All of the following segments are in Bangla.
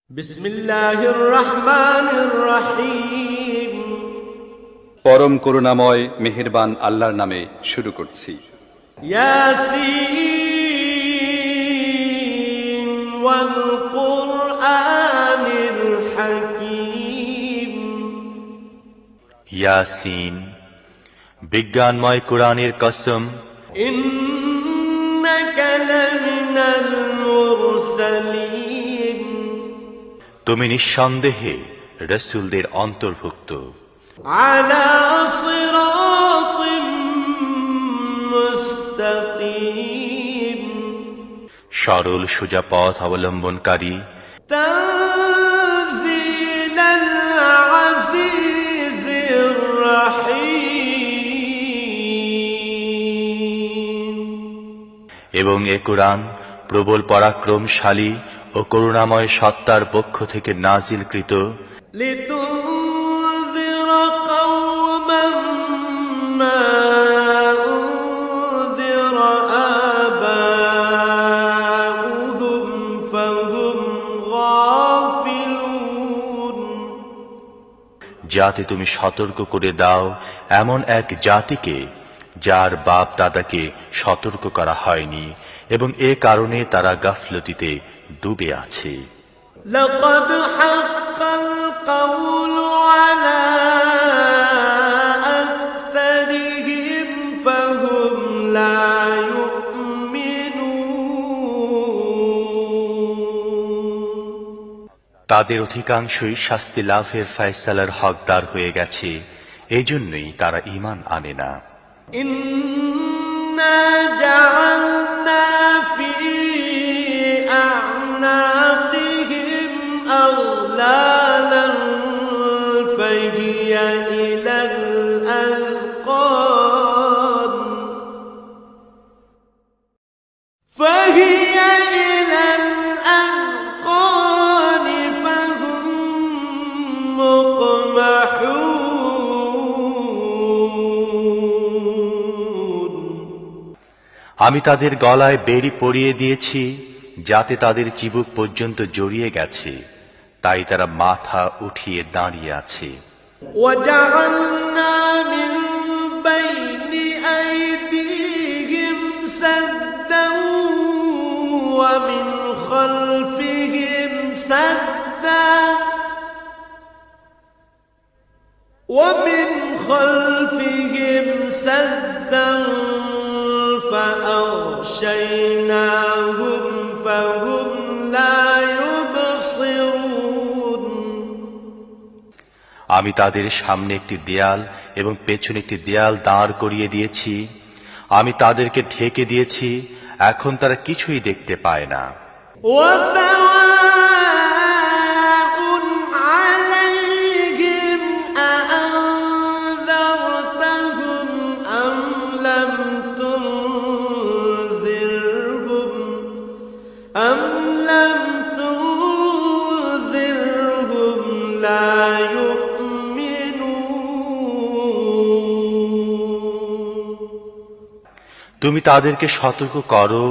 বিসমিল্লাহির রহমানির রহিম। পরম করুণাময় মেহেরবান আল্লাহর নামে শুরু করছি। ইয়াসিন ওয়াল কুরআনিল হাকীম। ইয়াসিন, বিজ্ঞানময় কোরআনের কসম। ইন্নাকা লামিনাল মুরসালিন। তুমি নিঃসন্দেহে রাসূলদের অন্তর্ভুক্ত। আলা সিরাতিম মুস্তাকিম। সরল সোজা পথ অবলম্বনকারী। তানজিলাল আজিজির রহিম। এবং এ কোরআন প্রবল পরাক্রমশালী ও করুণাময় সত্তার পক্ষ থেকে নাজিলকৃত। লিতুনযিরা কওমান মা উনযিরা আবাউহুম ফাহুম গাফিলুন। যাতে তুমি সতর্ক করে দাও এমন এক জাতিকে যার বাপ দাদাকে সতর্ক করা হয়নি, এবং এ কারণে তারা গাফলতিতে ডুবে আছে। লাকাদ হাক্কাল কাওলু আলা আকসারিহিম ফাহুম লা ইউমিনুন। তাদের অধিকাংশই শাস্তি লাভের ফয়সালার হকদার হয়ে গেছে, এজন্যই তারা ঈমান আনে না। ইন্না জাআলনা ফি আ'নাকিহিম আগলালান ফাহিয়া ইলাল আযকান ফাহিয়া ইলাল আযকান ফাহুম মুকমাহুন। আমি তাদের গলায় বেড়ি পরিয়ে দিয়েছি, যাতে তাদের চিবুক পর্যন্ত জড়িয়ে গেছে, তাই তারা মাথা উঠিয়ে দাঁড়িয়ে আছে। وجعلنا من بين أيديهم سدا ومن خلفهم سدا فأغشيناهم فهم لا يبصرون। আমি তাদের সামনে একটি দেয়াল এবং পেছনে একটি দেয়াল দাঁড় করিয়ে দিয়েছি। আমি তাদেরকে ঢেকে দিয়েছি, এখন তারা কিছুই দেখতে পায় না। وسواء عليهم أأنذرتهم أم لم تنذرهم لا يؤمنون। তুমি তাদেরকে সতর্ক করো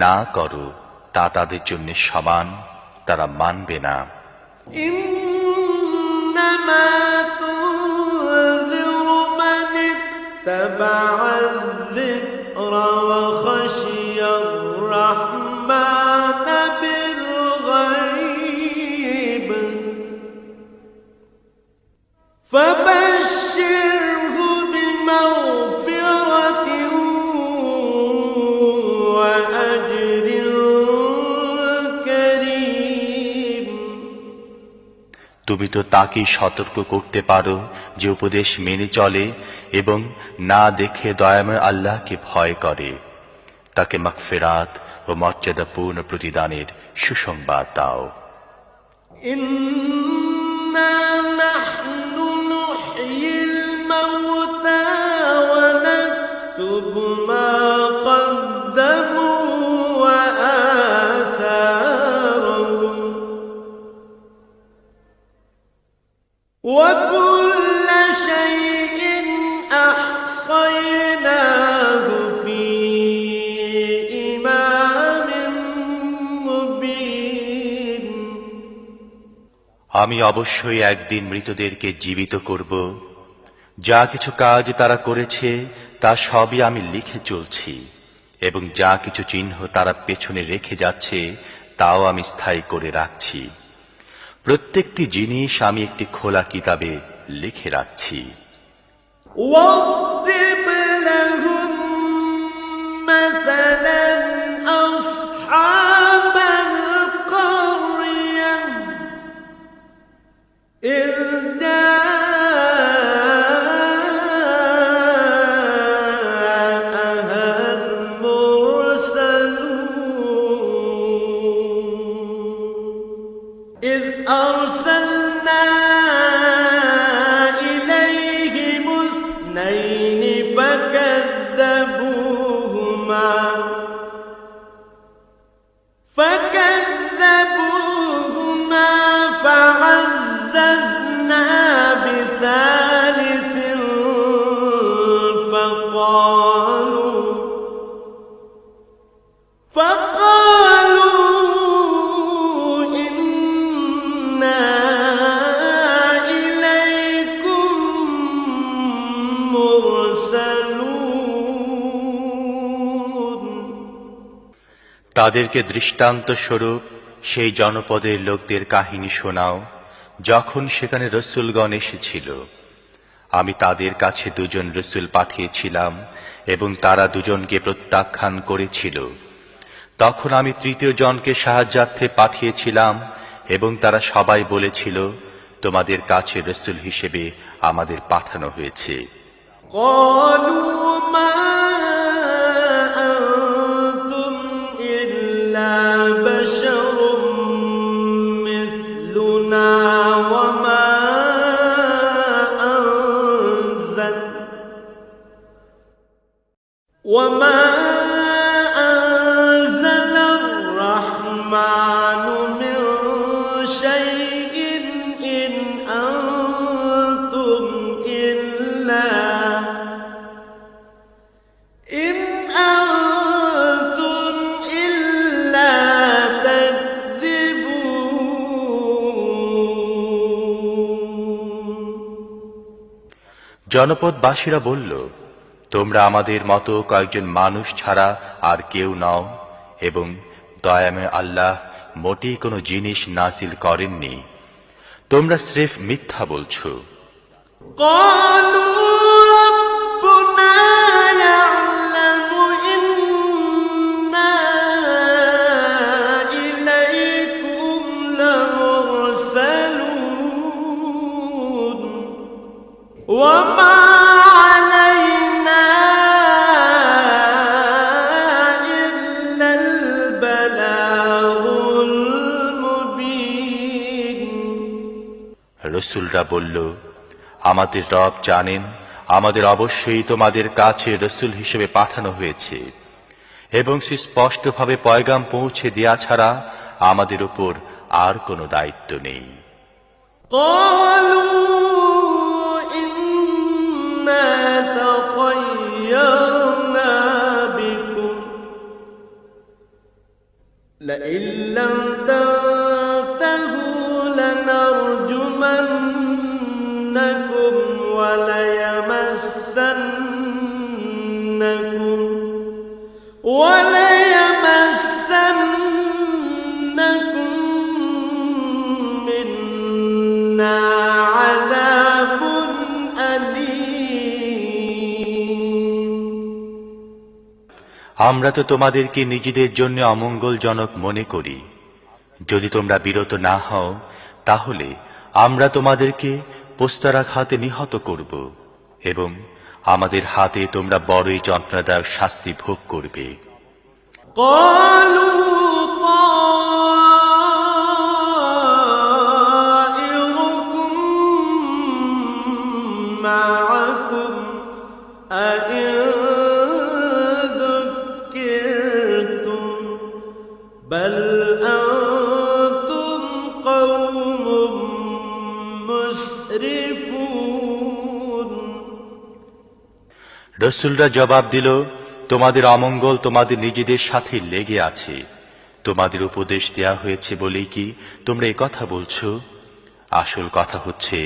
না করো, তা তাদের জন্য সমান, তারা মানবে না। إنما تنذر من اتبع الذكر وخشي الرحمن بالغيب فبشره بمغفرة وأجر كريم। তুমি তো তাকেই সতর্ক করতে পারো যে উপদেশ মেনে চলে এবং না দেখে দয়াময় আল্লাহকে ভয় করে, তাকে মাগফিরাত ও মর্যাদাপূর্ণ প্রতিদানের সুসংবাদ দাও। إنا نحن نحيي الموتى ونكتب ما قدموا وآثارهم وكل شيء أحصيناه في إمام مبين। আমি অবশ্যই একদিন মৃতদেরকে জীবিত করব। যা কিছু কাজ তারা করেছে তা সবই আমি লিখে চলছি, এবং যা কিছু চিহ্ন তারা পেছনে রেখে যাচ্ছে তাও আমি স্থায়ী করে রাখছি। প্রত্যেকটি জিনিস আমি একটি খোলা কিতাবে লিখে রাখছি। واضرب لهم مثلا أصحاب القرية إذ جاءها المرسلون إذ أرسلنا إليهم اثنين فكذبوهما فعززنا بثالث فقالوا إنا إليكم مرسلون তাদেরকে দৃষ্টান্ত স্বরূপ সেই জনপদের লোকদের কাহিনী শোনাও, যখন সেখানে রসূলগণ এসেছিল। আমি তাদের কাছে দুজন রসূল পাঠিয়েছিলাম এবং তারা দুজনকে প্রত্যাখ্যান করেছিল। তখন আমি তৃতীয় জনকে সাহায্যার্থে পাঠিয়েছিলাম এবং তারা সবাই বলেছিল, তোমাদের কাছে রসূল হিসেবে আমাদের পাঠানো হয়েছে। قالوا ما أنتم إلا بشر مثلنا وما أنزل الرحمن من شيء إن أنتم إلا تكذبون জনপদবাসীরা বলল, তোমরা আমাদের মতো কয়েকজন মানুষ ছাড়া আর কেউ নও, এবং দয়াময় আল্লাহ মোটেই কোনো জিনিস নাসিল করেননি। তোমরা স্রেফ মিথ্যা বলছো। قالوا ربنا يعلم إنا إليكم لمرسلون وما علينا إلا البلاغ المبين রসূলরা বলল, আমাদের রব জানেন আমাদের অবশ্যই তোমাদের কাছে রসূল হিসেবে পাঠানো হয়েছে, এবং সুস্পষ্টভাবে পয়গাম পৌঁছে দেয়া ছাড়া আমাদের উপর আর কোনো দায়িত্ব নেই। قالوا إنا تطيرنا بكم لئن لم تنتهوا لنرجمنكم وليمسنكم منا عذاب أليم আমরা তো তোমাদেরকে নিজেদের জন্য অমঙ্গলজনক মনে করি। যদি তোমরা বিরত না হও তাহলে আমরা তোমাদেরকে পোস্তারাঘাতে নিহত করব, এবং আমাদের হাতে তোমরা বড়ই যন্ত্রণাদায়ক শাস্তি ভোগ করবে। قالوا طائركم معكم أئن ذكرتم بل أنتم قوم مسرفون রসূলরা জবাব দিল, তোমাদের অমঙ্গল তোমাদের নিজেদের সাথে লেগে আছে। তোমাদের উপদেশ দেয়া হয়েছে বলেই কি তোমরা এই কথা বলছো? আসল কথা হচ্ছে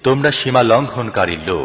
তোমরা সীমা লঙ্ঘনকারী লোক।